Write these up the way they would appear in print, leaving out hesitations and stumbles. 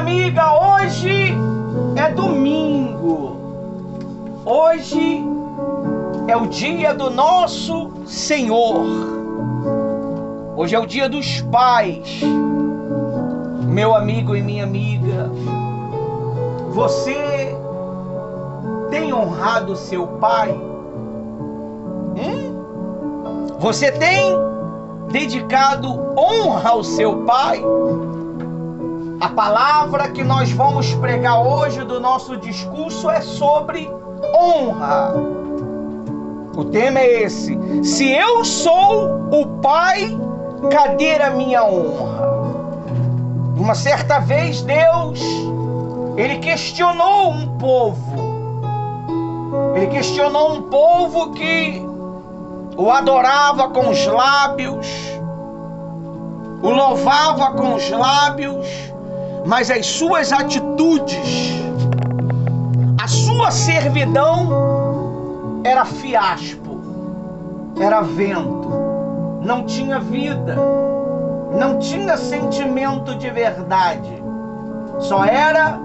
amiga, hoje é domingo. Hoje é o dia do nosso Senhor. Hoje é o dia dos pais. Meu amigo e minha amiga, você tem honrado seu pai? Você tem dedicado honra ao seu pai? A palavra que nós vamos pregar hoje do nosso discurso é sobre honra. O tema é esse: se eu sou o pai, cadê a minha honra? Uma certa vez Deus, ele questionou um povo. Ele questionou um povo que o adorava com os lábios, o louvava com os lábios, mas as suas atitudes, a sua servidão era fiasco, era vento, não tinha vida, não tinha sentimento de verdade, só era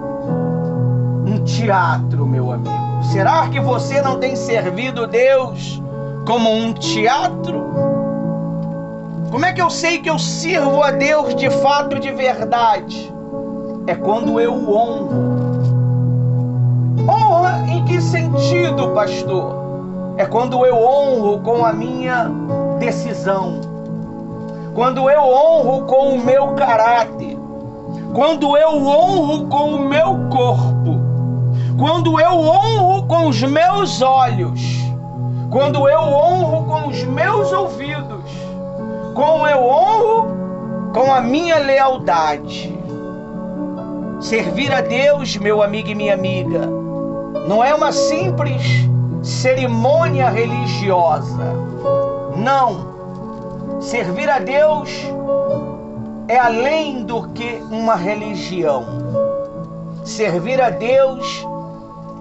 um teatro, meu amigo. Será que você não tem servido Deus como um teatro? Como é que eu sei que eu sirvo a Deus de fato, de verdade? É quando eu o honro. Honra em que sentido, pastor? É quando eu honro com a minha decisão, quando eu honro com o meu caráter, quando eu honro com o meu corpo, quando eu honro com os meus olhos, quando eu honro com os meus ouvidos, quando eu honro com a minha lealdade. Servir a Deus, meu amigo e minha amiga, não é uma simples cerimônia religiosa. Não. Servir a Deus é além do que uma religião. Servir a Deus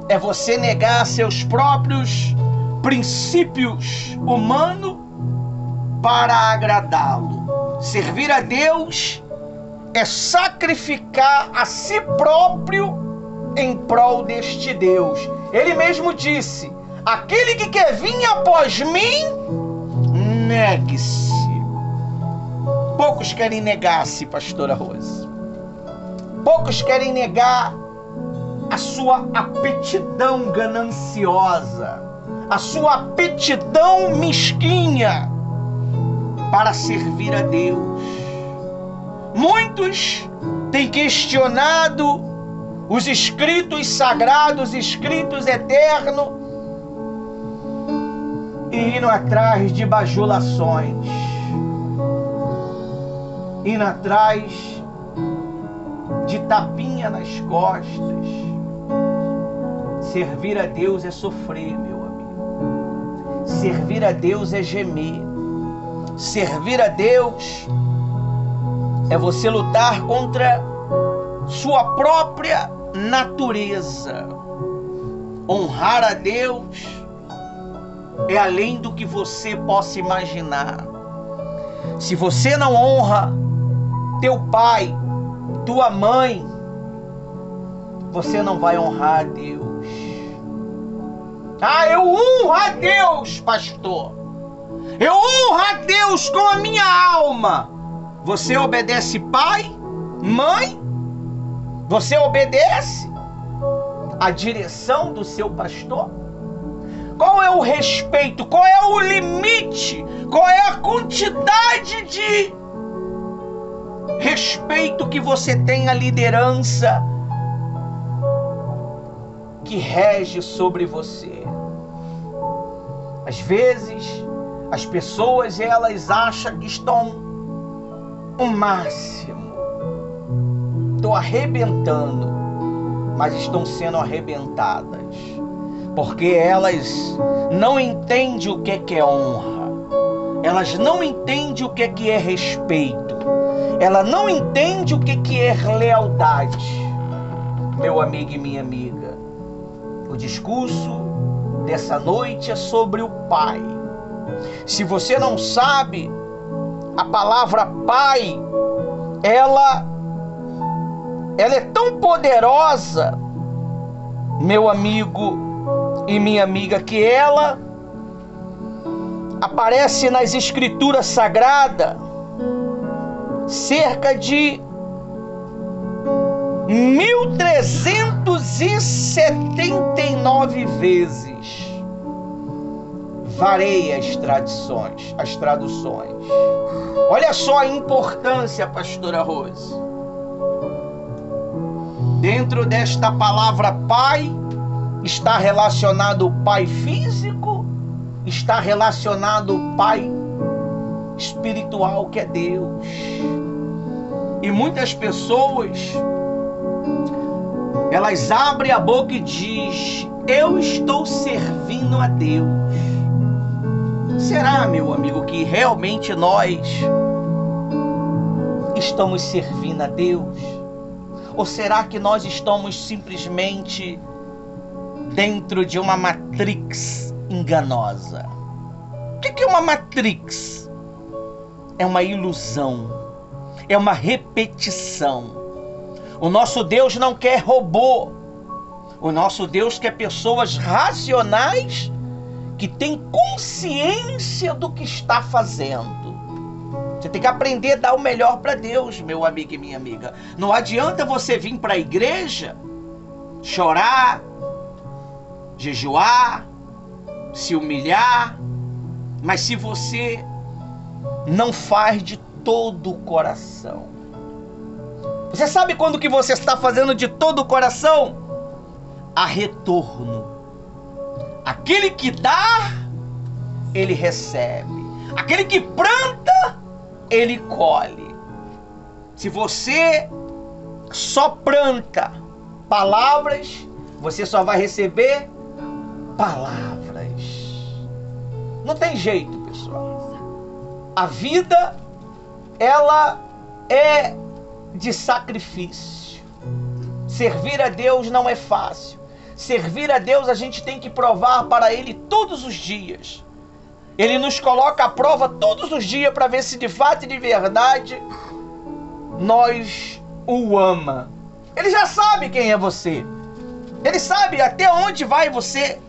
é você negar seus próprios princípios humanos para agradá-lo. Servir a Deus é sacrificar a si próprio em prol deste Deus. Ele mesmo disse: aquele que quer vir após mim, negue-se. Poucos querem negar-se, pastora Rose. Poucos querem negar a sua aptidão gananciosa, a sua aptidão mesquinha para servir a Deus. Muitos têm questionado os escritos sagrados, escritos eternos, e indo atrás de bajulações, indo atrás de tapinha nas costas. Servir a Deus é sofrer, meu amigo. Servir a Deus é gemer. Servir a Deus é você lutar contra sua própria natureza. Honrar a Deus é além do que você possa imaginar. Se você não honra teu pai, tua mãe, você não vai honrar a Deus. Eu honro a Deus, pastor. Eu honro a Deus com a minha alma. Você obedece pai, mãe? Você obedece a direção do seu pastor? Qual é o respeito? Qual é o limite? Qual é a quantidade de respeito que você tem à liderança que rege sobre você? Às vezes, as pessoas, elas acham que estão o máximo. Estão arrebentando, mas estão sendo arrebentadas. Porque elas não entendem o que é honra. Elas não entendem o que é respeito. Ela não entende o que é lealdade. Meu amigo e minha amiga, o discurso dessa noite é sobre o pai. Se você não sabe, a palavra pai, ela ela é tão poderosa, meu amigo e minha amiga, que ela aparece nas Escrituras Sagradas cerca de 1379 vezes. Varei as traduções. Olha só a importância, pastora Rose. Dentro desta palavra pai, está relacionado o pai físico, está relacionado o pai espiritual, que é Deus. E muitas pessoas, elas abrem a boca e dizem: eu estou servindo a Deus. Será, meu amigo, que realmente nós estamos servindo a Deus? Ou será que nós estamos simplesmente dentro de uma matrix enganosa? O que é uma matrix? É uma ilusão, é uma repetição. O nosso Deus não quer robô. O nosso Deus quer pessoas racionais que têm consciência do que está fazendo. Você tem que aprender a dar o melhor para Deus, meu amigo e minha amiga. Não adianta você vir para a igreja, chorar, jejuar, se humilhar, mas se você não faz de todo o coração. Você sabe quando que você está fazendo de todo o coração? Há retorno. Aquele que dá, ele recebe. Aquele que planta, ele colhe. Se você só planta palavras, você só vai receber palavras. Não tem jeito, pessoal. A vida, ela é de sacrifício. Servir a Deus não é fácil. Servir a Deus, a gente tem que provar para Ele todos os dias. Ele nos coloca à prova todos os dias para ver se de fato e de verdade nós o ama. Ele já sabe quem é você. Ele sabe até onde vai você.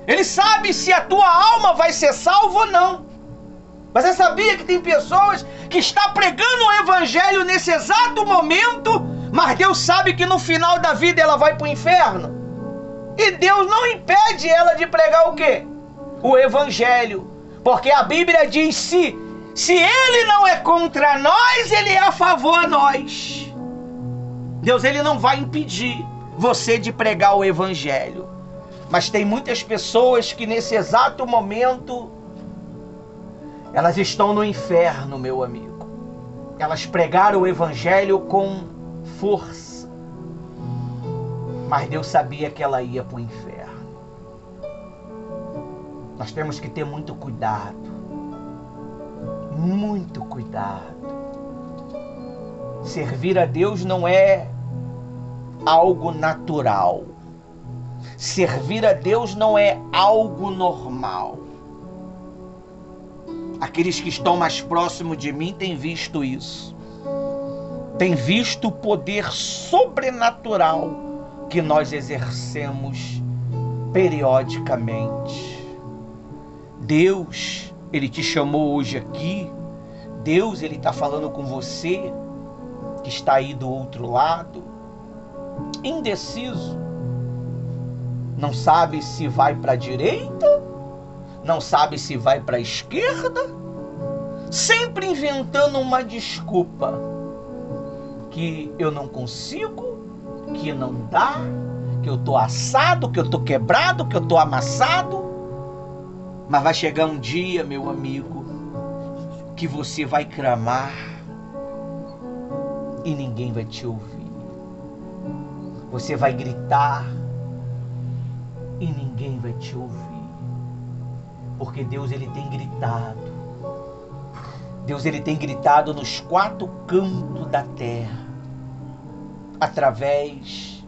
Ele sabe se a tua alma vai ser salva ou não. Mas você sabia que tem pessoas que estão pregando o evangelho nesse exato momento, mas Deus sabe que no final da vida ela vai para o inferno? E Deus não impede ela de pregar o quê? O evangelho. Porque a Bíblia diz: se Ele não é contra nós, Ele é a favor a nós. Deus, Ele não vai impedir você de pregar o evangelho. Mas tem muitas pessoas que nesse exato momento elas estão no inferno, meu amigo. Elas pregaram o evangelho com força, mas Deus sabia que ela ia para o inferno. Nós temos que ter muito cuidado. Muito cuidado. Servir a Deus não é algo natural. Servir a Deus não é algo normal. Aqueles que estão mais próximos de mim têm visto isso. Têm visto o poder sobrenatural que nós exercemos periodicamente. Deus, Ele te chamou hoje aqui. Deus, Ele está falando com você que está aí do outro lado, indeciso. Não sabe se vai para a direita, não sabe se vai para a esquerda, sempre inventando uma desculpa. Que eu não consigo, que não dá, que eu estou assado, que eu estou quebrado, que eu estou amassado. Mas vai chegar um dia, meu amigo, que você vai clamar e ninguém vai te ouvir. Você vai gritar e ninguém vai te ouvir. Porque Deus, Ele tem gritado. Deus, Ele tem gritado nos quatro cantos da terra, através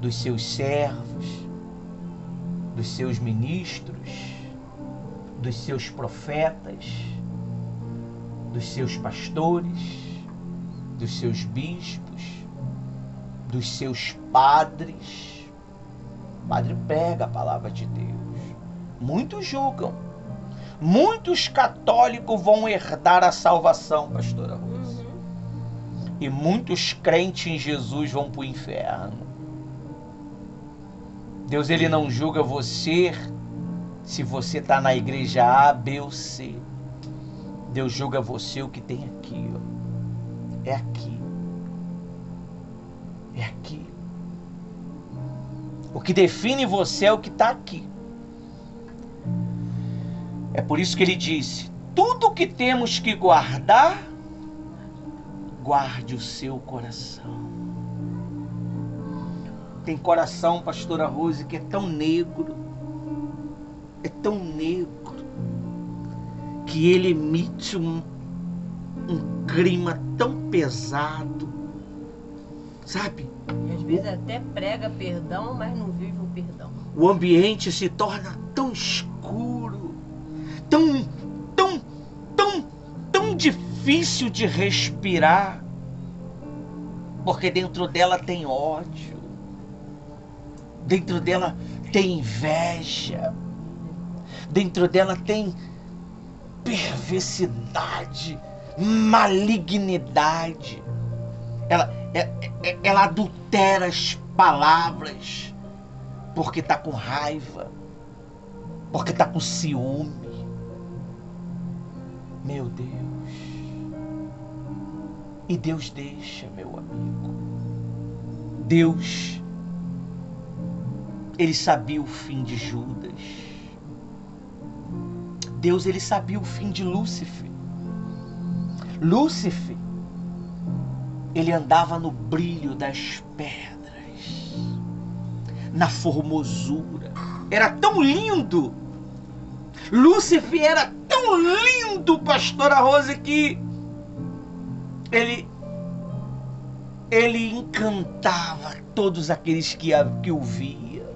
dos seus servos, dos seus ministros, dos seus profetas, dos seus pastores, dos seus bispos, dos seus padres. O padre prega a palavra de Deus. Muitos julgam. Muitos católicos vão herdar a salvação, pastora Rose. E muitos crentes em Jesus vão para o inferno. Deus, ele não julga você se você está na igreja A, B ou C. Deus julga você o que tem aqui, ó. É aqui. É aqui. O que define você é o que está aqui. É por isso que ele disse: tudo que temos que guardar, guarde o seu coração. Tem coração, pastora Rose, que é tão negro, que ele emite um clima tão pesado, sabe? E às vezes até prega perdão, mas não vive o perdão. O ambiente se torna tão escuro, tão difícil de respirar, porque dentro dela tem ódio, dentro dela tem inveja, dentro dela tem perversidade, malignidade. Ela adultera as palavras porque está com raiva, porque está com ciúme. Meu Deus. E Deus deixa, meu amigo. Deus, ele sabia o fim de Judas. Deus, ele sabia o fim de Lúcifer. Lúcifer, ele andava no brilho das pedras, na formosura. Era tão lindo. Lúcifer era tão lindo, pastora Rose, que ele encantava todos aqueles que o via.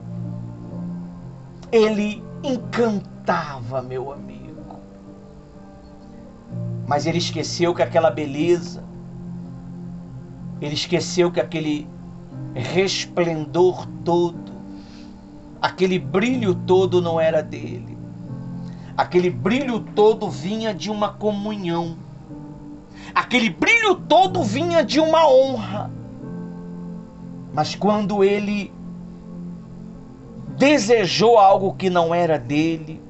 Ele encantava, meu amigo. Mas ele esqueceu que aquela beleza, ele esqueceu que aquele resplendor todo, aquele brilho todo não era dele. Aquele brilho todo vinha de uma comunhão. Aquele brilho todo vinha de uma honra. Mas quando ele desejou algo que não era dele,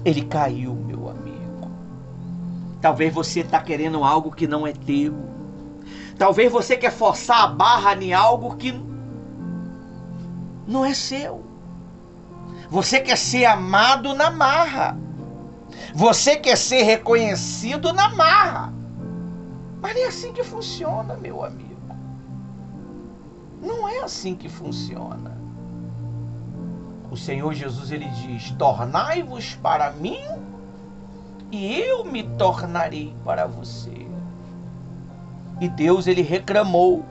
ele caiu, meu amigo. Talvez você está querendo algo que não é teu. Talvez você quer forçar a barra em algo que não é seu. Você quer ser amado na marra. Você quer ser reconhecido na marra. Mas nem é assim que funciona, meu amigo. Não é assim que funciona. O Senhor Jesus, ele diz: tornai-vos para mim e eu me tornarei para você. E Deus, ele reclamou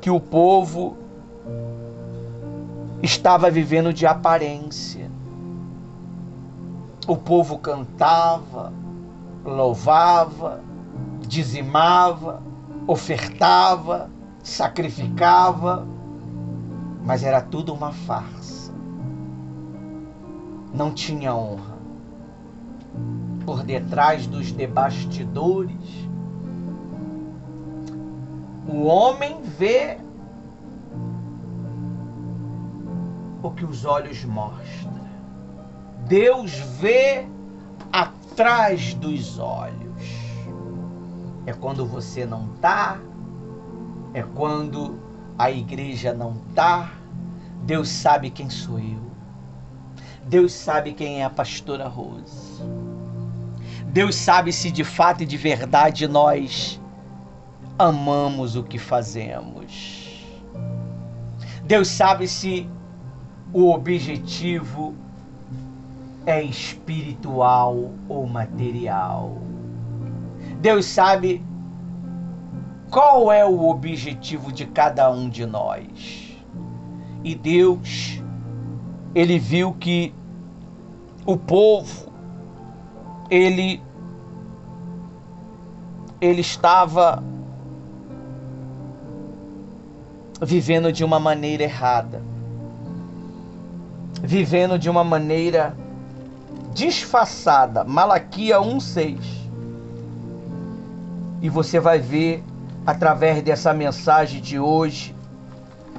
que o povo estava vivendo de aparência. O povo cantava, louvava, dizimava, ofertava, sacrificava, mas era tudo uma farsa. Não tinha honra. Por detrás dos bastidores, o homem vê o que os olhos mostram. Deus vê atrás dos olhos. É quando você não está, é quando a igreja não está. Deus sabe quem sou eu. Deus sabe quem é a pastora Rose. Deus sabe se de fato e de verdade nós amamos o que fazemos. Deus sabe se o objetivo é espiritual ou material. Deus sabe qual é o objetivo de cada um de nós. E Deus, ele viu que o povo, ele estava vivendo de uma maneira errada, vivendo de uma maneira disfarçada. Malaquias 1:6. E você vai ver através dessa mensagem de hoje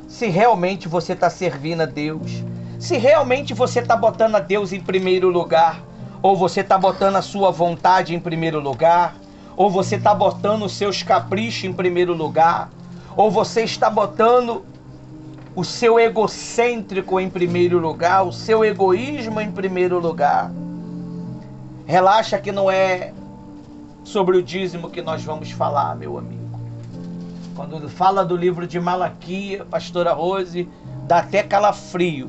se realmente você está servindo a Deus, se realmente você está botando a Deus em primeiro lugar, ou você está botando a sua vontade em primeiro lugar, ou você está botando os seus caprichos em primeiro lugar, ou você está botando o seu egocêntrico em primeiro lugar, o seu egoísmo em primeiro lugar. Relaxa que não é sobre o dízimo que nós vamos falar, meu amigo. Quando fala do livro de Malaquias, pastora Rose, dá até calafrio.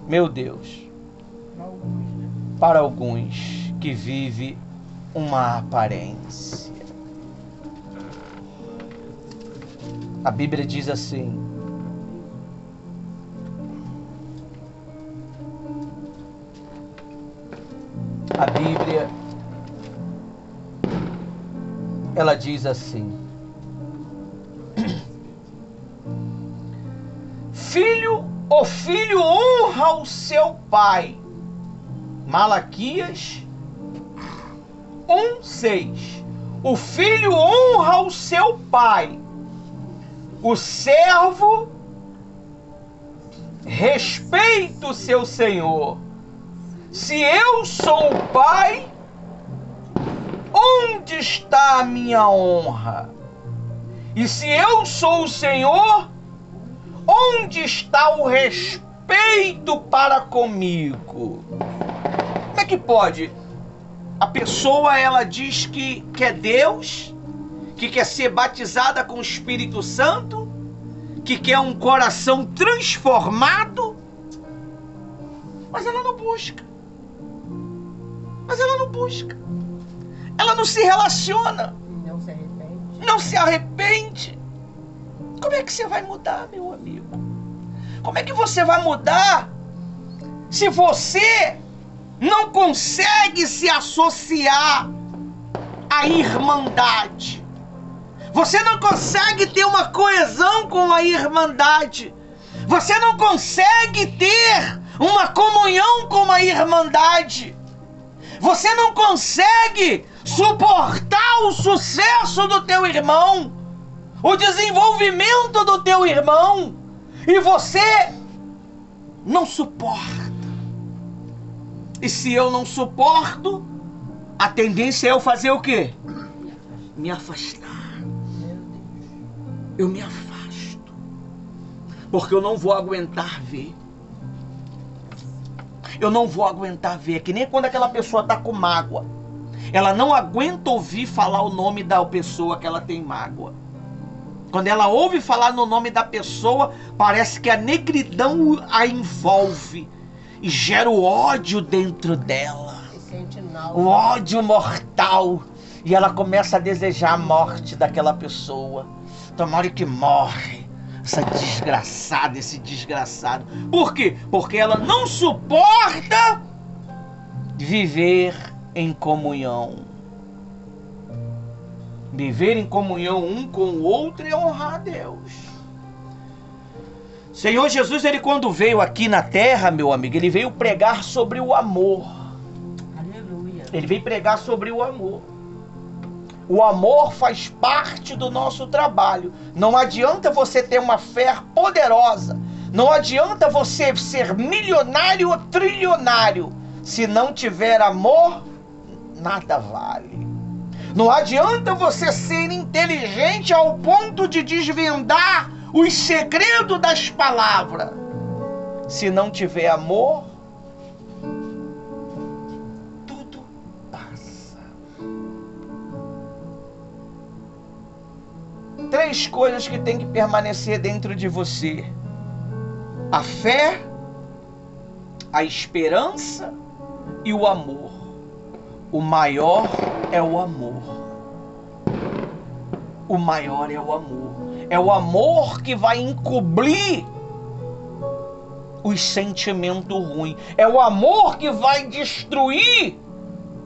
Meu Deus. Para alguns que vivem uma aparência. A Bíblia diz assim: a Bíblia, ela diz assim: o filho honra o seu pai. Malaquias 1:6. O filho honra o seu pai. O servo respeita o seu senhor. Se eu sou o pai, onde está a minha honra? E se eu sou o Senhor, onde está o respeito para comigo? Como é que pode? A pessoa, ela diz que quer Deus, que quer ser batizada com o Espírito Santo, que quer um coração transformado, mas ela não busca. Ela não se relaciona. Não se arrepende. Como é que você vai mudar, meu amigo? Como é que você vai mudar se você não consegue se associar à irmandade? Você não consegue ter uma coesão com a irmandade. Você não consegue ter uma comunhão com a irmandade. Você não consegue suportar o sucesso do teu irmão, o desenvolvimento do teu irmão, e você não suporta. E se eu não suporto, a tendência é eu fazer o quê? Me afastar. Eu me afasto, porque eu não vou aguentar ver. Eu não vou aguentar ver. É que nem quando aquela pessoa está com mágoa. Ela não aguenta ouvir falar o nome da pessoa que ela tem mágoa. Quando ela ouve falar no nome da pessoa, parece que a negridão a envolve e gera o ódio dentro dela. O ódio mortal. E ela começa a desejar a morte daquela pessoa. Tomara que morre essa desgraçada, esse desgraçado. Por quê? Porque ela não suporta viver em comunhão. Viver em comunhão um com o outro é honrar a Deus. Senhor Jesus, ele quando veio aqui na terra, meu amigo, ele veio pregar sobre o amor. Aleluia. Ele veio pregar sobre o amor. O amor faz parte do nosso trabalho. Não adianta você ter uma fé poderosa. Não adianta você ser milionário ou trilionário. Se não tiver amor, nada vale. Não adianta você ser inteligente ao ponto de desvendar os segredos das palavras. Se não tiver amor, tudo passa. 3 coisas que tem que permanecer dentro de você: a fé, a esperança e o amor. O maior é o amor. O maior é o amor. É o amor que vai encobrir os sentimentos ruins. É o amor que vai destruir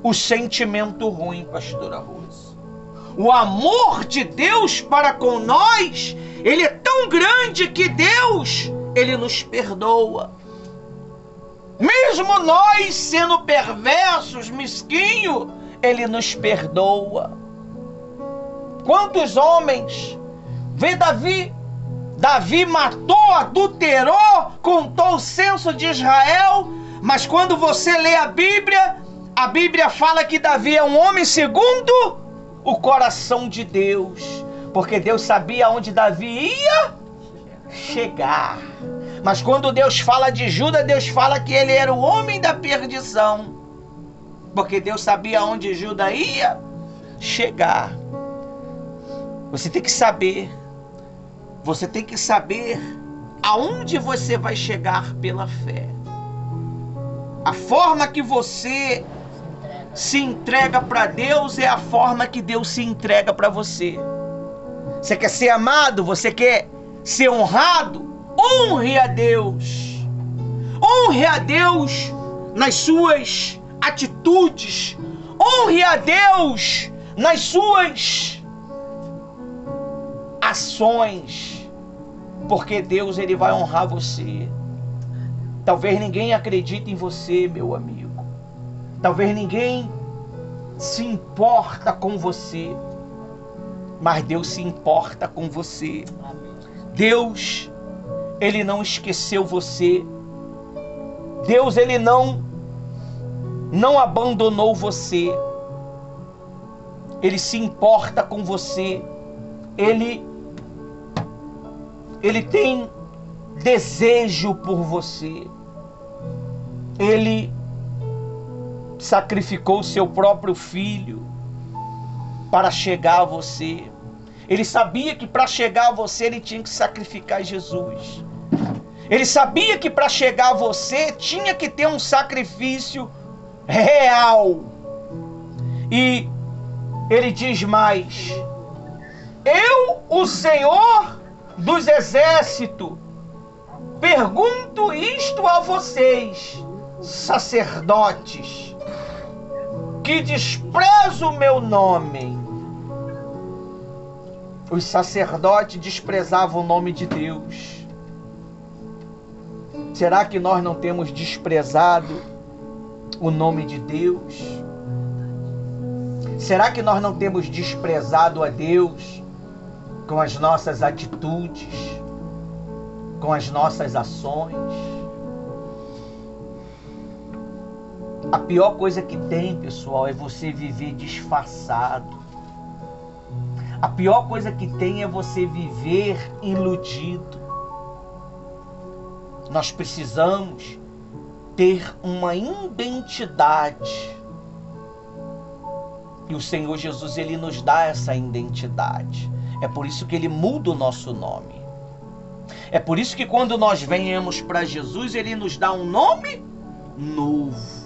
o sentimento ruim, pastora Rose. O amor de Deus para com nós Ele é tão grande que Deus, Ele nos perdoa. Mesmo nós sendo perversos, mesquinhos, Ele nos perdoa. Quantos homens? Vê Davi. Davi matou, adulterou, contou o censo de Israel, mas quando você lê a Bíblia fala que Davi é um homem segundo o coração de Deus, porque Deus sabia onde Davi ia chegar. Mas quando Deus fala de Judas, Deus fala que ele era o homem da perdição, porque Deus sabia onde Judas ia chegar. Você tem que saber aonde você vai chegar pela fé. A forma que você se entrega para Deus é a forma que Deus se entrega para você. Você quer ser amado? Você quer ser honrado? Honre a Deus. Honre a Deus nas suas atitudes. Honre a Deus nas suas ações. Porque Deus, Ele vai honrar você. Talvez ninguém acredite em você, meu amigo. Talvez ninguém se importa com você. Mas Deus se importa com você. Deus, Ele não esqueceu você. Deus, Ele não abandonou você. Ele se importa com você. Ele tem desejo por você. Ele sacrificou o seu próprio filho para chegar a você. Ele sabia que para chegar a você ele tinha que sacrificar Jesus. Ele sabia que para chegar a você tinha que ter um sacrifício real. E ele diz mais: eu, o Senhor dos exércitos, pergunto isto a vocês, sacerdotes, que desprezam o meu nome. Os sacerdotes desprezavam o nome de Deus. Será que nós não temos desprezado o nome de Deus? Será que nós não temos desprezado a Deus com as nossas atitudes, com as nossas ações? A pior coisa que tem, pessoal, é você viver disfarçado. A pior coisa que tem é você viver iludido. Nós precisamos ter uma identidade. E o Senhor Jesus, Ele nos dá essa identidade. É por isso que Ele muda o nosso nome. É por isso que quando nós venhamos para Jesus, Ele nos dá um nome novo.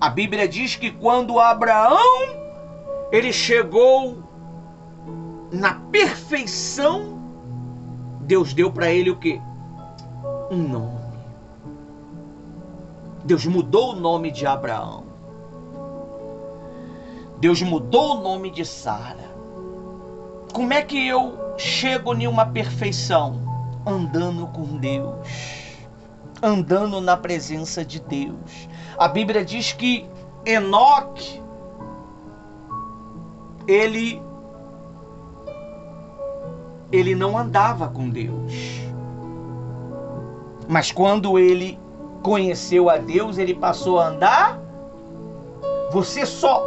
A Bíblia diz que quando Abraão, ele chegou na perfeição, Deus deu para ele o quê? Um nome. Deus mudou o nome de Abraão. Deus mudou o nome de Sara. Como é que eu chego em uma perfeição? Andando com Deus. Andando na presença de Deus. A Bíblia diz que Enoque, ele não andava com Deus. Mas quando ele conheceu a Deus, ele passou a andar. Você só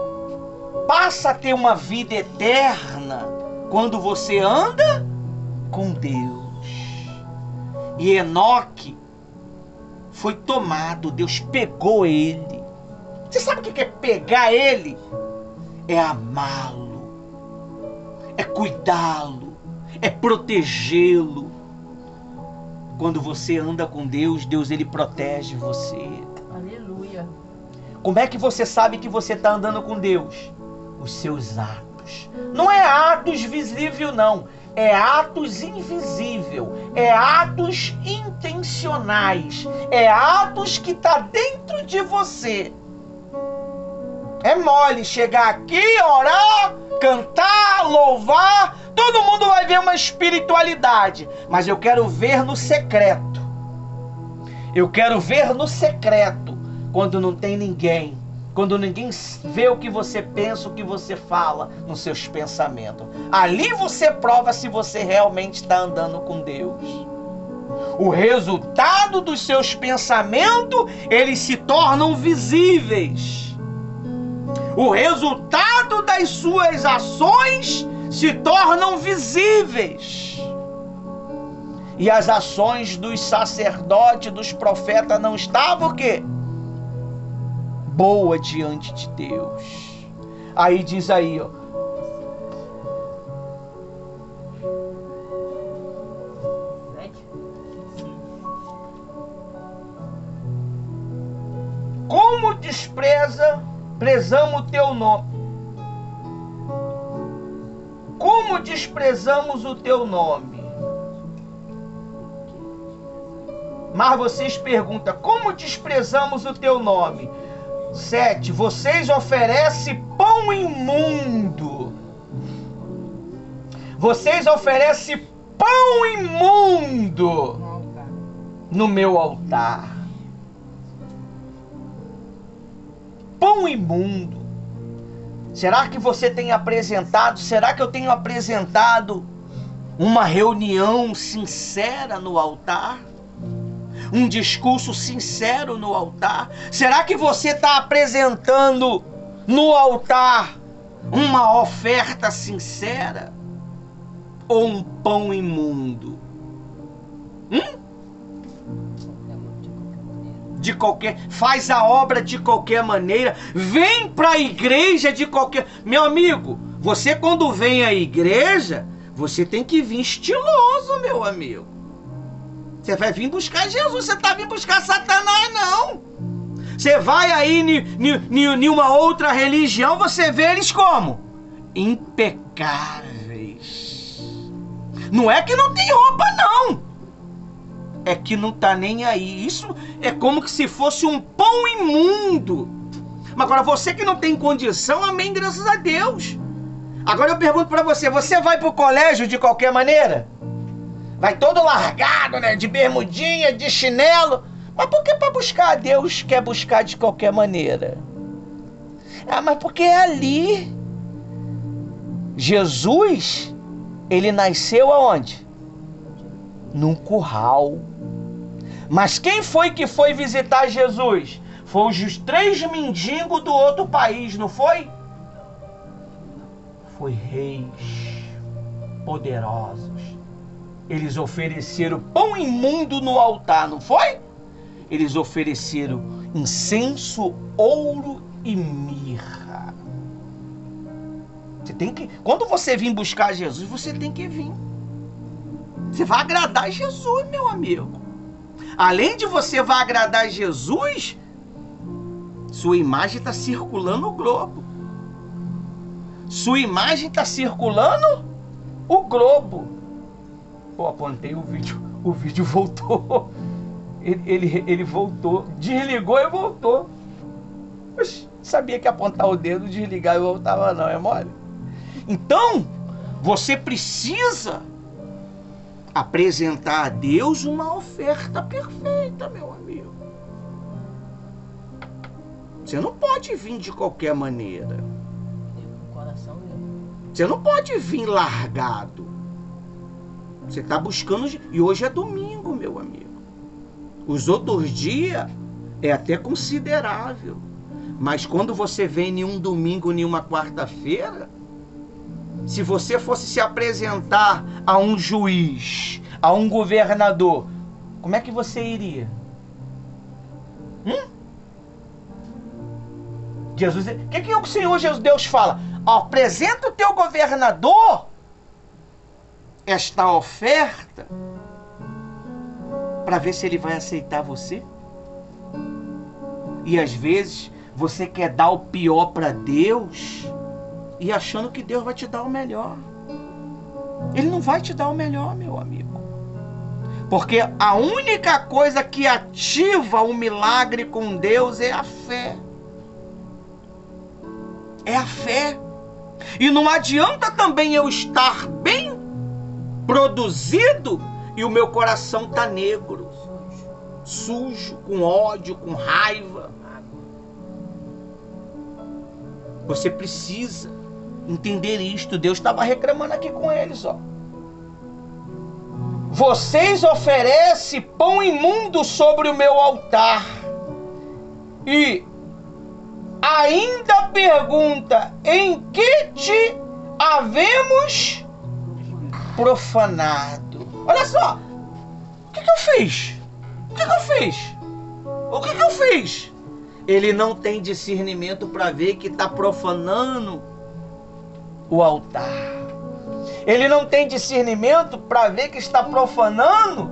passa a ter uma vida eterna quando você anda com Deus. E Enoque foi tomado, Deus pegou ele. Você sabe o que é pegar ele? É amá-lo, é cuidá-lo, é protegê-lo. Quando você anda com Deus, Deus, Ele protege você. Aleluia. Como é que você sabe que você está andando com Deus? Os seus atos. Não é atos visível, não. É atos invisível. É atos intencionais. É atos que está dentro de você. É mole chegar aqui, orar, cantar, louvar. Todo mundo vai ver uma espiritualidade, mas eu quero ver no secreto. Eu quero ver no secreto, quando não tem ninguém. Quando ninguém vê o que você pensa, o que você fala nos seus pensamentos. Ali você prova se você realmente está andando com Deus. O resultado dos seus pensamentos, eles se tornam visíveis. O resultado das suas ações se tornam visíveis. E as ações dos sacerdotes, dos profetas não estavam o quê? Boa diante de Deus. Aí diz aí, ó. Como prezamos o teu nome? Como desprezamos o teu nome? Mas vocês perguntam, como desprezamos o teu nome? 7. Vocês oferecem pão imundo. Vocês oferecem pão imundo no meu altar. Pão imundo. Será que você tem apresentado? Será que eu tenho apresentado uma reunião sincera no altar? Um discurso sincero no altar? Será que você está apresentando no altar uma oferta sincera? Ou um pão imundo? Faz a obra de qualquer maneira, vem para a igreja de qualquer... Meu amigo, você quando vem à igreja, você tem que vir estiloso, meu amigo. Você vai vir buscar Jesus, você está vindo buscar Satanás, não. Você vai aí em uma outra religião, você vê eles como? Impecáveis. Não é que não tem roupa, não. É que não tá nem aí. Isso é como se fosse um pão imundo. Mas agora você que não tem condição, amém, graças a Deus. Agora eu pergunto pra você, você vai pro colégio de qualquer maneira? Vai todo largado, né? De bermudinha, de chinelo. Mas por que pra buscar a Deus quer buscar de qualquer maneira? Ah, mas porque é ali. Jesus, ele nasceu aonde? Num curral. Mas quem foi que foi visitar Jesus? Foi os 3 mendigos do outro país, não foi? Foi reis poderosos. Eles ofereceram pão imundo no altar, não foi? Eles ofereceram incenso, ouro e mirra. Você tem que, quando você vir buscar Jesus, você tem que vir. Você vai agradar Jesus, meu amigo. Além de você vai agradar Jesus, sua imagem está circulando o globo. Sua imagem está circulando o globo. Pô, apontei o vídeo voltou. Ele voltou, desligou e voltou. Oxi, sabia que apontar o dedo, desligar e voltava não, é mole? Então, você precisa apresentar a Deus uma oferta perfeita, meu amigo. Você não pode vir de qualquer maneira. Você não pode vir largado. Você está buscando... E hoje é domingo, meu amigo. Os outros dias é até considerável. Mas quando você vem em um domingo, em uma quarta-feira, se você fosse se apresentar a um juiz, a um governador, como é que você iria? Jesus, o que o Senhor Jesus Deus fala? Apresenta o teu governador esta oferta para ver se ele vai aceitar você. E às vezes você quer dar o pior para Deus e achando que Deus vai te dar o melhor. Ele não vai te dar o melhor, meu amigo. Porque a única coisa que ativa o milagre com Deus é a fé. É a fé. E não adianta também eu estar bem produzido e o meu coração está negro, sujo, com ódio, com raiva. Você precisa entender isto. Deus estava reclamando aqui com eles, ó. Vocês oferecem pão imundo sobre o meu altar e ainda pergunta: em que te havemos profanado? Olha só, o que eu fiz? O que eu fiz? O que eu fiz? Ele não tem discernimento para ver que está profanando o altar. Ele não tem discernimento para ver que está profanando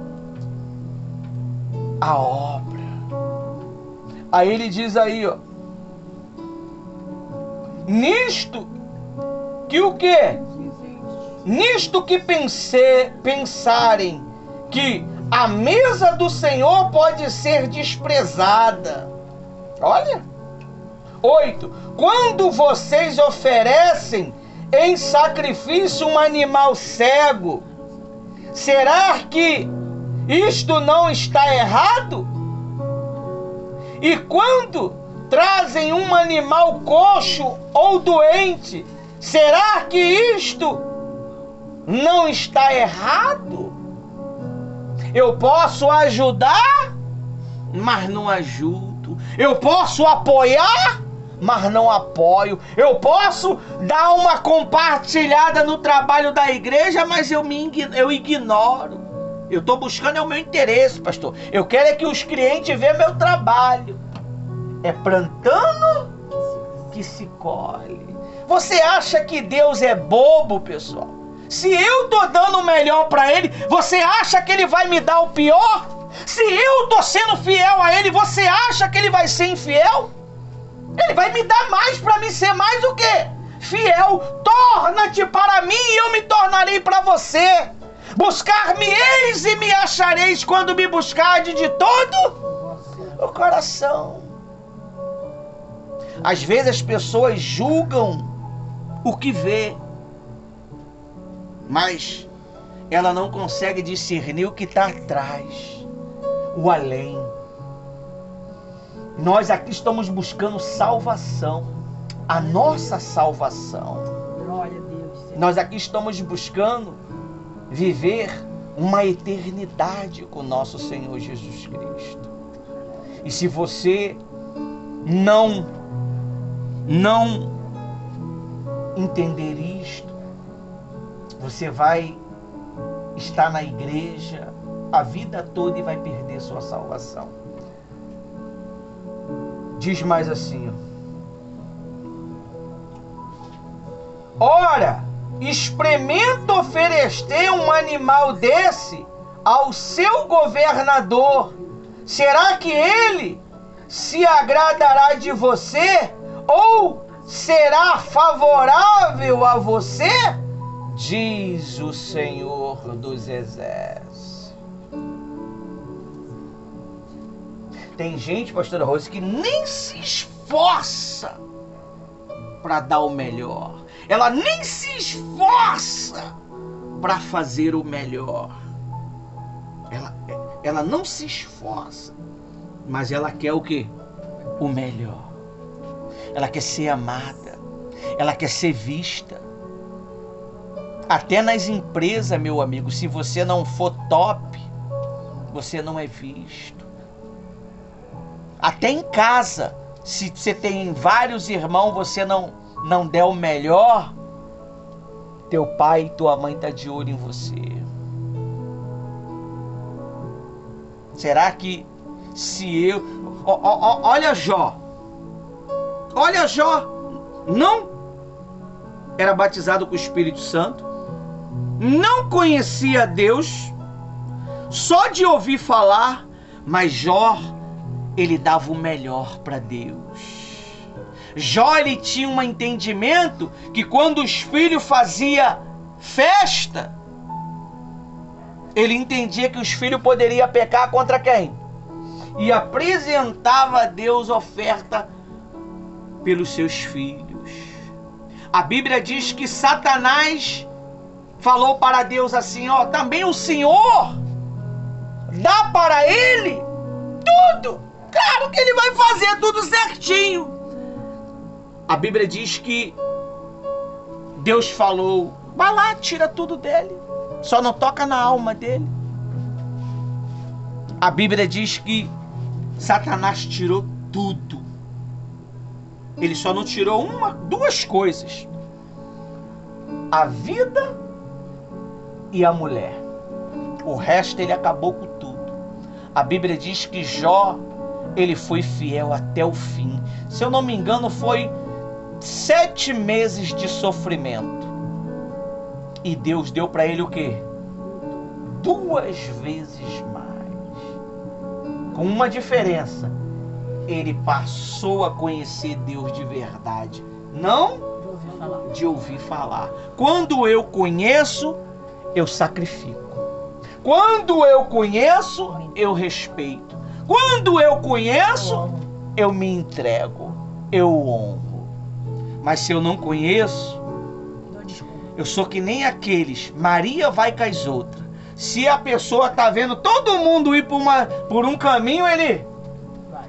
a obra. Aí ele diz aí, ó, nisto que o quê? Nisto que pensarem que a mesa do Senhor pode ser desprezada. Olha. 8. Quando vocês oferecem em sacrifício um animal cego, será que isto não está errado? E quando trazem um animal coxo ou doente, será que isto não está errado? Eu posso ajudar, mas não ajudo. Eu posso apoiar, mas não apoio. Eu posso dar uma compartilhada no trabalho da igreja, mas eu ignoro. Eu estou buscando o meu interesse, pastor. Eu quero é que os clientes vejam meu trabalho. É plantando que se colhe. Você acha que Deus é bobo, pessoal? Se eu estou dando o melhor para Ele, você acha que Ele vai me dar o pior? Se eu estou sendo fiel a Ele, você acha que Ele vai ser infiel? Ele vai me dar mais para me ser mais o quê? Fiel. Torna-te para mim e eu me tornarei para você. Buscar-me-eis e me achareis quando me buscardes de todo o coração. Às vezes as pessoas julgam o que vê, mas ela não consegue discernir o que está atrás, o além. Nós aqui estamos buscando salvação, a nossa salvação. Glória a Deus. Nós aqui estamos buscando viver uma eternidade com nosso Senhor Jesus Cristo. E se você não entender isto, você vai estar na igreja a vida toda e vai perder sua salvação. Diz mais assim, ó. Ora, experimenta oferecer um animal desse ao seu governador. Será que ele se agradará de você ou será favorável a você? Diz o Senhor dos Exércitos. Tem gente, pastora Rose, que nem se esforça para dar o melhor. Ela nem se esforça para fazer o melhor. Ela não se esforça, mas ela quer o quê? O melhor. Ela quer ser amada. Ela quer ser vista. Até nas empresas, meu amigo, se você não for top, você não é visto. Até em casa, se você tem vários irmãos, você não der o melhor, teu pai e tua mãe estão de olho em você. Será que se eu... Olha Jó. Olha Jó. Não era batizado com o Espírito Santo. Não conhecia Deus. Só de ouvir falar. Mas Jó, ele dava o melhor para Deus. Jó, ele tinha um entendimento que quando os filhos faziam festa, ele entendia que os filhos poderiam pecar contra quem? E apresentava a Deus oferta pelos seus filhos. A Bíblia diz que Satanás falou para Deus assim, ó, também o Senhor dá para ele tudo. Claro que ele vai fazer tudo certinho. A Bíblia diz que Deus falou, vai lá, tira tudo dele, só não toca na alma dele. A Bíblia diz que Satanás tirou tudo. Ele só não tirou duas coisas: a vida e a mulher. O resto ele acabou com tudo. A Bíblia diz que Jó, ele foi fiel até o fim. Se eu não me engano, foi 7 meses de sofrimento. E Deus deu para ele o quê? 2 vezes mais. Com uma diferença. Ele passou a conhecer Deus de verdade. Não de ouvir falar. Quando eu conheço, eu sacrifico. Quando eu conheço, eu respeito. Quando eu conheço, eu me entrego. Eu honro. Mas se eu não conheço, eu sou que nem aqueles. Maria vai com as outras. Se a pessoa tá vendo todo mundo ir por um caminho, ele... vai.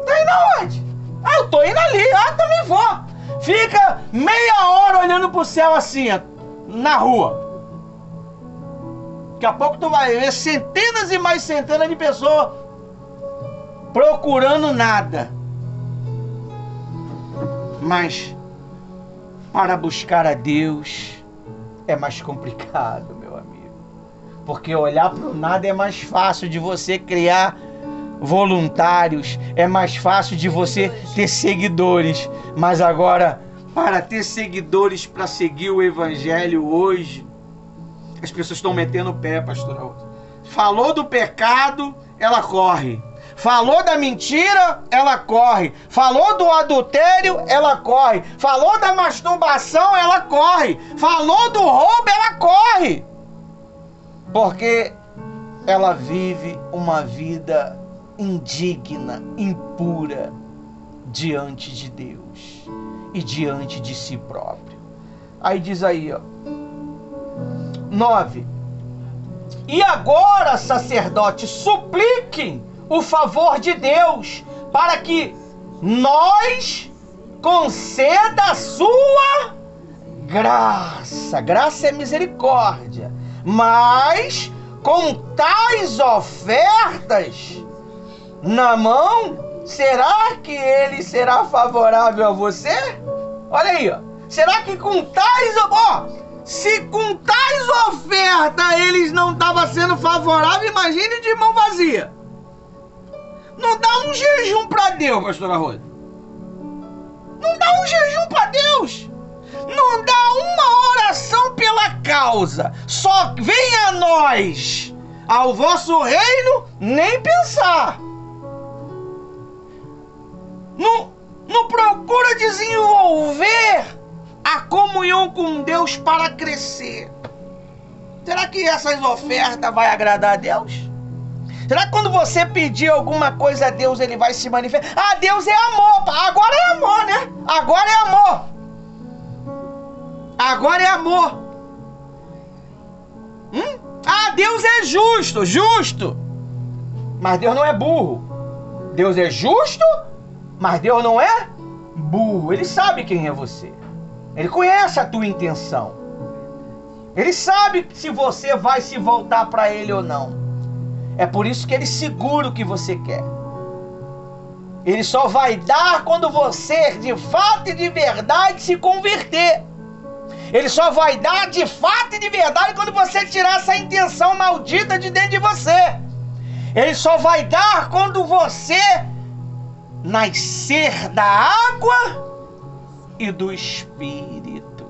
Tá indo aonde? Ah, eu tô indo ali. Ah, também vou. Fica meia hora olhando pro céu assim, ó, na rua. Daqui a pouco tu vai ver centenas e mais centenas de pessoas procurando nada. Mas para buscar a Deus é mais complicado, meu amigo. Porque olhar para o nada é mais fácil de você criar voluntários, é mais fácil de você ter seguidores. Mas agora, para ter seguidores para seguir o evangelho hoje, as pessoas estão metendo o pé, pastor. Falou do pecado, ela corre. Falou da mentira, ela corre. Falou do adultério, ela corre. Falou da masturbação, ela corre. Falou do roubo, ela corre. Porque ela vive uma vida indigna, impura diante de Deus e diante de si próprio. Aí diz aí, ó, 9. E agora, sacerdotes, supliquem o favor de Deus para que nós conceda a sua graça. Graça é misericórdia. Mas com tais ofertas na mão, será que ele será favorável a você? Olha aí, ó. Será que com tais... se com tais ofertas eles não estavam sendo favoráveis, imagine de mão vazia. Não dá um jejum para Deus, pastora Rosa. Não dá um jejum para Deus. Não dá uma oração pela causa. Só venha a nós, ao vosso reino, nem pensar. Não procura desenvolver a comunhão com Deus para crescer. Será que essas ofertas vai agradar a Deus? Será que quando você pedir alguma coisa a Deus, ele vai se manifestar? Ah, Deus é amor. Agora é amor, né? Agora é amor. Agora é amor. Ah, Deus é justo. Justo. Mas Deus não é burro. Deus é justo, mas Deus não é burro. Ele sabe quem é você. Ele conhece a tua intenção. Ele sabe se você vai se voltar para ele ou não. É por isso que ele segura o que você quer. Ele só vai dar quando você, de fato e de verdade, se converter. Ele só vai dar de fato e de verdade quando você tirar essa intenção maldita de dentro de você. Ele só vai dar quando você nascer da água e do Espírito.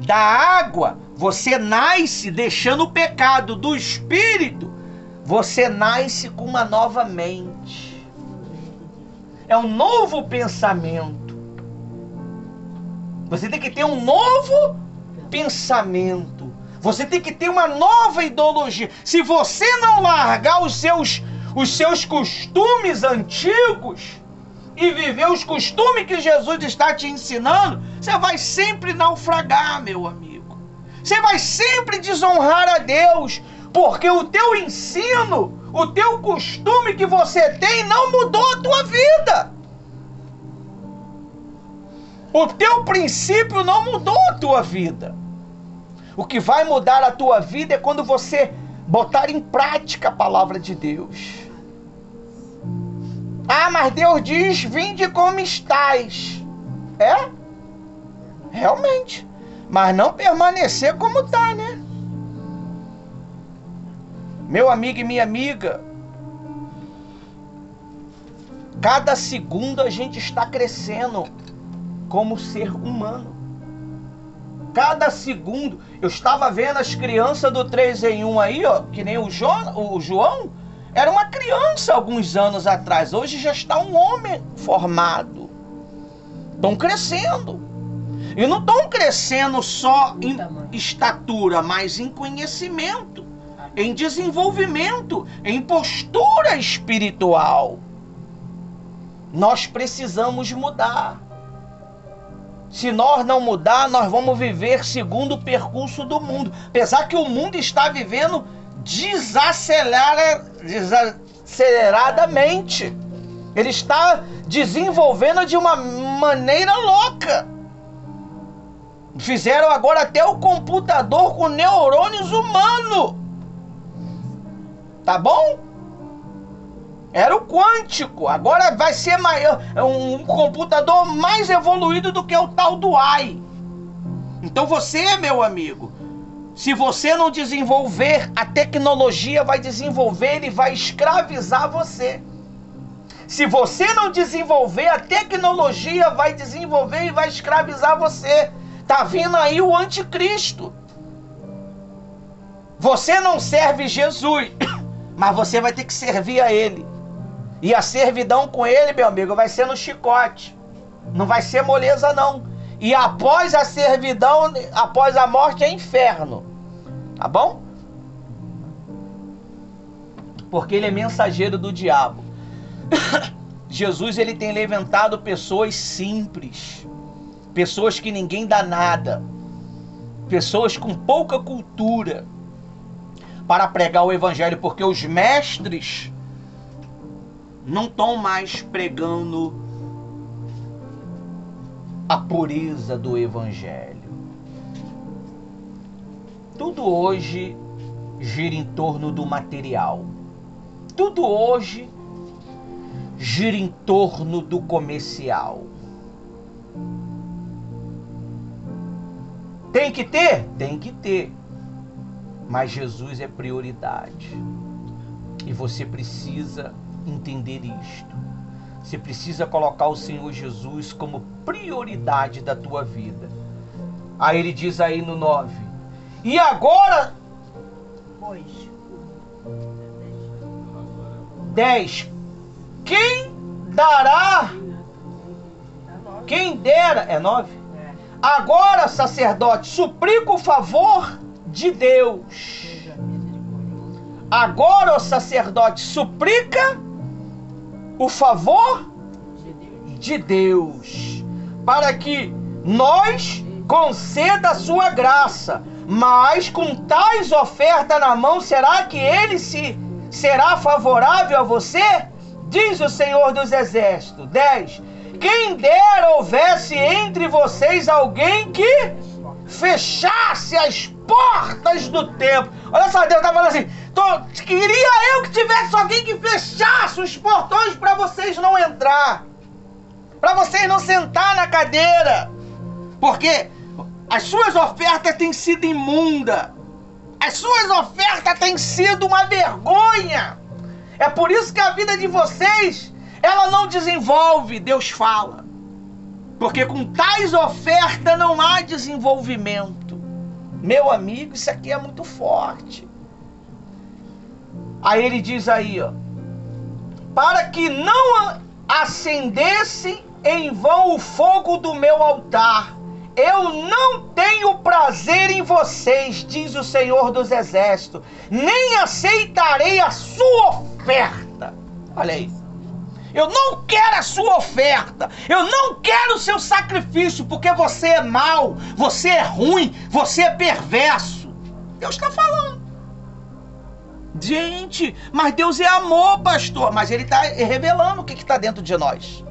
Da água, você nasce deixando o pecado. Do Espírito, você nasce com uma nova mente. É um novo pensamento. Você tem que ter um novo pensamento. Você tem que ter uma nova ideologia. Se você não largar os seus costumes antigos, e viver os costumes que Jesus está te ensinando, você vai sempre naufragar, meu amigo. Você vai sempre desonrar a Deus, porque o teu ensino, o teu costume que você tem não mudou a tua vida. O teu princípio não mudou a tua vida. O que vai mudar a tua vida é quando você botar em prática a palavra de Deus. Ah, mas Deus diz, vinde como estais. É? Realmente. Mas não permanecer como está, né? Meu amigo e minha amiga, cada segundo a gente está crescendo como ser humano. Cada segundo. Eu estava vendo as crianças do 3 em 1 aí, ó, que nem o João, era uma criança alguns anos atrás. Hoje já está um homem formado. Estão crescendo. E não estão crescendo só em estatura, mas em conhecimento, em desenvolvimento, em postura espiritual. Nós precisamos mudar. Se nós não mudar, nós vamos viver segundo o percurso do mundo. Apesar que o mundo está vivendo desaceleradamente. Ele está desenvolvendo de uma maneira louca. Fizeram agora até o computador com neurônios humanos. Tá bom? Era o quântico. Agora vai ser um computador mais evoluído do que o tal do AI. Então você, meu amigo, se você não desenvolver, a tecnologia vai desenvolver e vai escravizar você. Se você não desenvolver, a tecnologia vai desenvolver e vai escravizar você. Tá vindo aí o anticristo. Você não serve Jesus, mas você vai ter que servir a ele. E a servidão com ele, meu amigo, vai ser no chicote. Não vai ser moleza, não. E após a servidão, após a morte, é inferno. Tá bom? Porque ele é mensageiro do diabo. Jesus, ele tem levantado pessoas simples. Pessoas que ninguém dá nada. Pessoas com pouca cultura. Para pregar o evangelho. Porque os mestres não estão mais pregando a pureza do evangelho. Tudo hoje gira em torno do material. Tudo hoje gira em torno do comercial. Tem que ter? Tem que ter. Mas Jesus é prioridade. E você precisa entender isto. Você precisa colocar o Senhor Jesus como prioridade da tua vida. Aí ele diz aí no 9. E agora... 10. Quem dará... Quem dera... É 9? Agora, sacerdote, suplica o favor de Deus. Agora, ó sacerdote, suplica o favor de Deus, para que nós conceda a sua graça. Mas com tais ofertas na mão, será que ele será favorável a você? Diz o Senhor dos Exércitos. 10. Quem dera houvesse entre vocês alguém que fechasse as portas do templo. Olha só, Deus está falando assim, queria eu que tivesse alguém que fechasse os portões para vocês não entrar, para vocês não sentar na cadeira, porque as suas ofertas têm sido imundas, as suas ofertas têm sido uma vergonha. É por isso que a vida de vocês, ela não desenvolve. Deus fala, porque com tais ofertas não há desenvolvimento. Meu amigo, isso aqui é muito forte. Aí ele diz aí, ó, para que não acendesse em vão o fogo do meu altar. Eu não tenho prazer em vocês, diz o Senhor dos Exércitos, nem aceitarei a sua oferta. Olha aí. Eu não quero a sua oferta. Eu não quero o seu sacrifício, porque você é mau, você é ruim, você é perverso. Deus está falando. Gente, mas Deus é amor, pastor. Mas Ele está revelando o que está dentro de nós.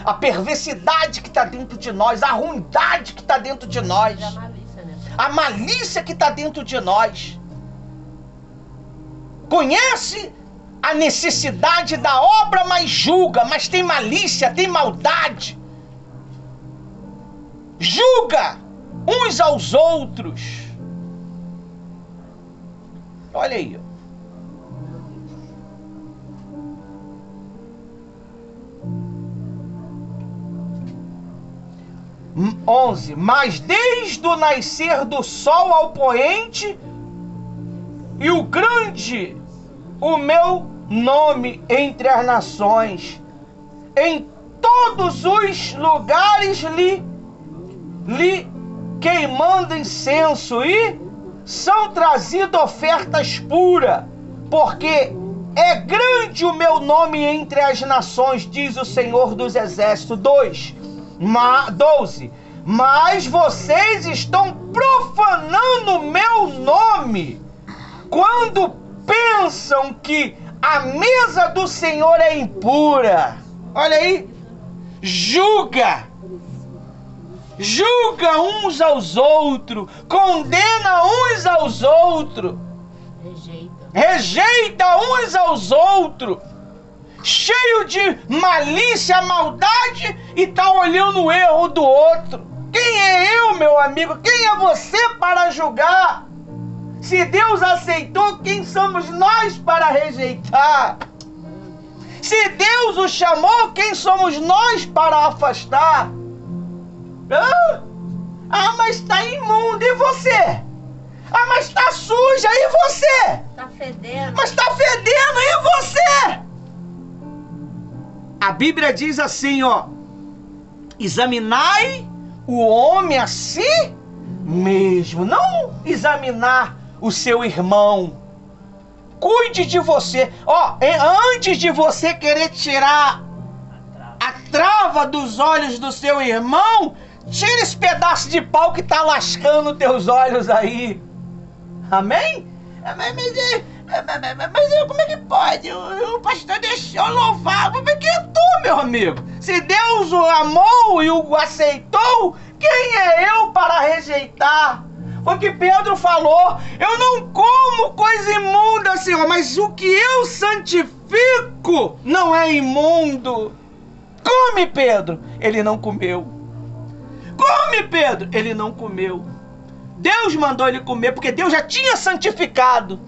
A perversidade que está dentro de nós, a ruindade que está dentro de nós. A malícia que está dentro de nós. Conhece a necessidade da obra, mas julga, mas tem malícia, tem maldade. Julga uns aos outros. Olha aí. 11. Mas desde o nascer do sol ao poente, e o grande o meu nome entre as nações, em todos os lugares lhe queimando incenso, e são trazidas ofertas puras, porque é grande o meu nome entre as nações, diz o Senhor dos Exércitos. 12. Mas vocês estão profanando o meu nome quando pensam que a mesa do Senhor é impura. Olha aí. Julga uns aos outros, condena uns aos outros, rejeita uns aos outros, cheio de malícia, maldade, e tá olhando o erro do outro. Quem é eu, meu amigo? Quem é você para julgar? Se Deus aceitou, quem somos nós para rejeitar? Se Deus o chamou, quem somos nós para afastar? Mas está imundo, e você? Mas está suja, e você? Está fedendo. Mas está fedendo, e você? A Bíblia diz assim, ó: examinai o homem a si mesmo, não examinar o seu irmão. Cuide de você. Antes de você querer tirar a trava dos olhos do seu irmão, tira esse pedaço de pau que tá lascando teus olhos aí. Amém? Mas como é que pode? O pastor deixou louvar. Como é que é tu, meu amigo? Se Deus o amou e o aceitou, quem é eu para rejeitar? Foi o que Pedro falou: eu não como coisa imunda, Senhor, mas o que eu santifico não é imundo. Come, Pedro. Ele não comeu. Come, Pedro. Ele não comeu. Deus mandou ele comer, porque Deus já tinha santificado.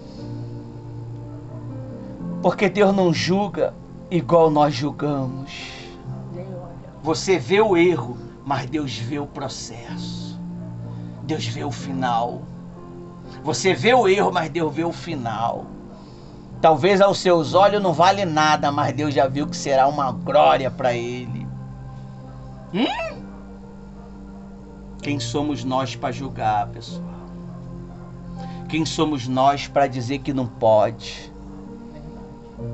Porque Deus não julga igual nós julgamos. Você vê o erro, mas Deus vê o processo. Deus vê o final. Você vê o erro, mas Deus vê o final. Talvez aos seus olhos não vale nada, mas Deus já viu que será uma glória para ele. Quem somos nós para julgar, pessoal? Quem somos nós para dizer que não pode?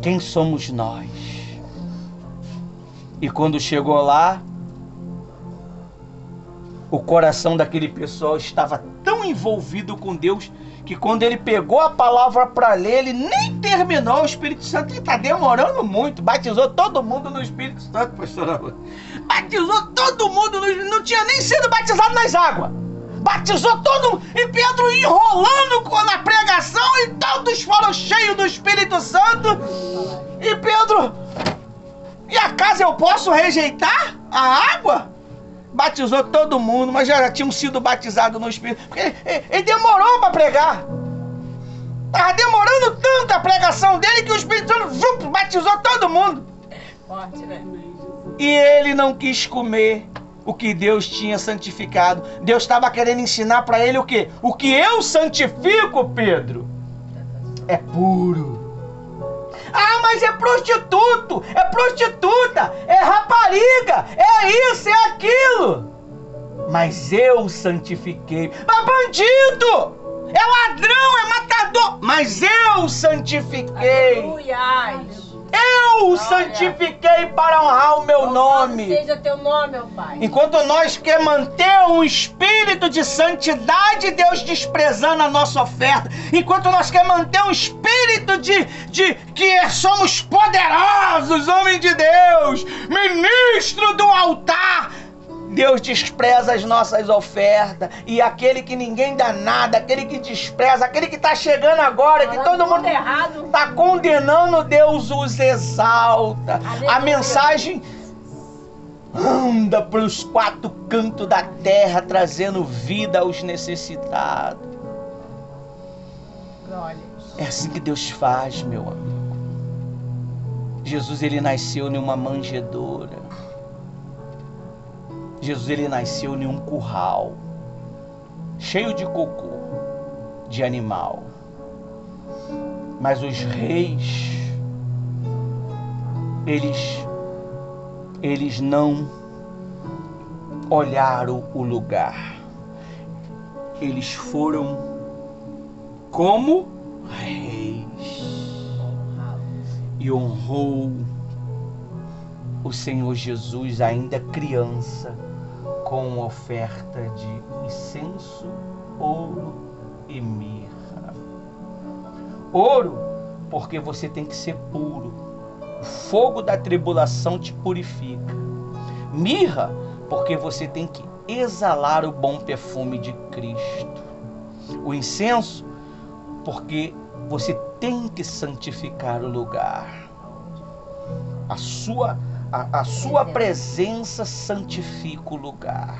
Quem somos nós? E quando chegou lá, o coração daquele pessoal estava tão envolvido com Deus que quando ele pegou a palavra para ler, ele nem terminou. O Espírito Santo está demorando muito. Batizou todo mundo no Espírito Santo, pastor. Batizou todo mundo, não tinha nem sido batizado nas águas. Batizou todo mundo. E Pedro enrolando na pregação, e todos foram cheios do Espírito Santo. E Pedro: e acaso eu posso rejeitar a água? Batizou todo mundo, mas já tinham sido batizados no Espírito. Porque ele demorou para pregar. Estava demorando tanto a pregação dele que o Espírito Santo batizou todo mundo. Forte, né? E ele não quis comer o que Deus tinha santificado. Deus estava querendo ensinar para ele o quê? O que eu santifico, Pedro, é puro. Mas é prostituto, é prostituta, é rapariga, é isso, é aquilo. Mas eu santifiquei. Mas bandido, é ladrão, é matador, mas eu santifiquei. Aleluia. eu o santifiquei para honrar o meu nome. Seja teu nome, ó Pai. Enquanto nós quer manter um espírito de santidade, Deus desprezando a nossa oferta. Enquanto nós quer manter um espírito de que somos poderosos, homem de Deus, ministro do altar, Deus despreza as nossas ofertas. E aquele que ninguém dá nada, aquele que despreza, aquele que está chegando agora, que todo mundo está condenando, Deus os exalta. Aleluia. A mensagem anda para os 4 cantos da terra, trazendo vida aos necessitados. Glória. É assim que Deus faz, meu amigo. Jesus, ele nasceu em uma manjedoura. Jesus, ele nasceu em um curral cheio de cocô, de animal. Mas os reis, eles não olharam o lugar. Eles foram como reis. E honrou o Senhor Jesus, ainda criança, com oferta de incenso, ouro e mirra. Ouro, porque você tem que ser puro. O fogo da tribulação te purifica. Mirra, porque você tem que exalar o bom perfume de Cristo. O incenso, porque você tem que santificar o lugar. A sua presença santifica o lugar.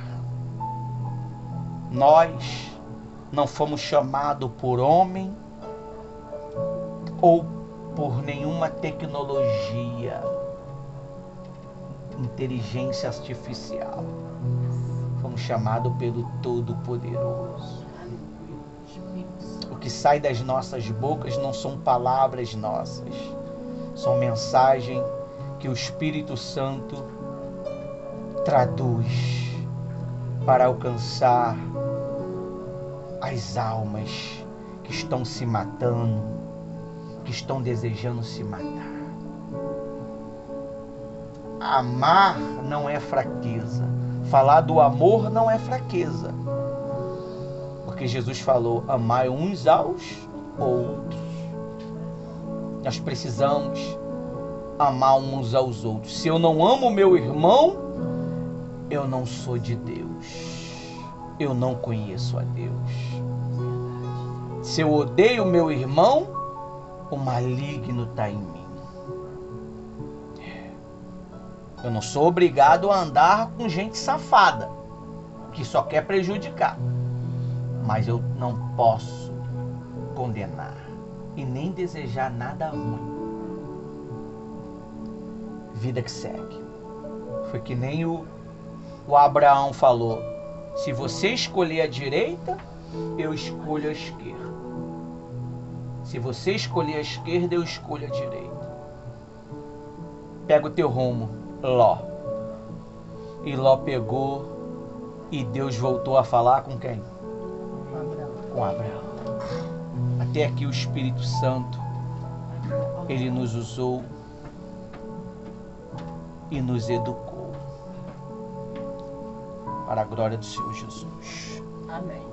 Nós não fomos chamados por homem ou por nenhuma tecnologia, inteligência artificial. Fomos chamados pelo Todo-Poderoso. O que sai das nossas bocas não são palavras nossas, são mensagens que o Espírito Santo traduz para alcançar as almas que estão se matando, que estão desejando se matar. Amar não é fraqueza. Falar do amor não é fraqueza. Porque Jesus falou, amai uns aos outros. Nós precisamos amar uns aos outros. Se eu não amo meu irmão, eu não sou de Deus. Eu não conheço a Deus. Se eu odeio meu irmão, o maligno está em mim. Eu não sou obrigado a andar com gente safada, que só quer prejudicar. Mas eu não posso condenar e nem desejar nada ruim. Vida que segue. Foi que nem o Abraão falou, se você escolher a direita, eu escolho a esquerda. Se você escolher a esquerda, eu escolho a direita. Pega o teu rumo, Ló. E Ló pegou e Deus voltou a falar com quem? Com Abraão. Até aqui o Espírito Santo, ele nos usou e nos educou para a glória do Senhor Jesus. Amém.